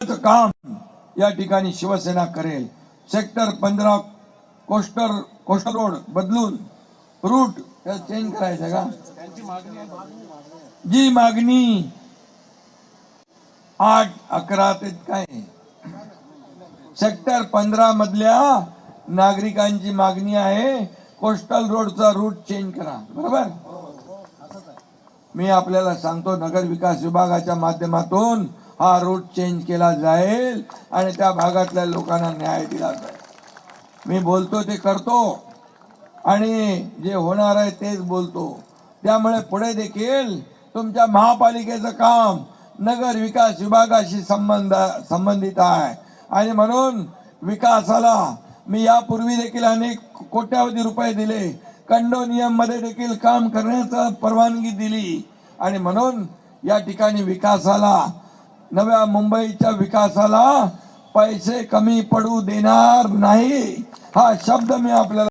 काम या ठिकाणी शिवसेना करेल। सेक्टर 15 कोस्टल रोड बदलून रूट चेंज करायचं का? जी मागणी 8-11 ते काय सेक्टर 15 मधल्या नागरिकांची मागणी आहे, कोस्टल रोडचा रूट चेंज करा। बरोबर, मी आपल्याला सांगतो, नगर विकास विभागाच्या माध्यमातून हा रूट चेंज केला जाईल आणि त्या भागातल्या लोकांना न्याय दिला जाईल। मी बोलतो ते करतो आणि जे होणार आहे तेच बोलतो। त्यामुळे पुढे देखील तुमच्या महापालिकेचं काम नगर विकास विभागाशी संबंधित आहे आणि म्हणून विकासाला मी यापूर्वी देखील अनेक कोट्यावधी रुपये दिले, कंडोनियम मध्ये देखील काम करण्याचा परवानगी दिली आणि म्हणून या ठिकाणी विकासाला, नव्या मुंबईच्या विकासाला पैसे कमी पडू देणार नाही, हा शब्द मी आपल्याला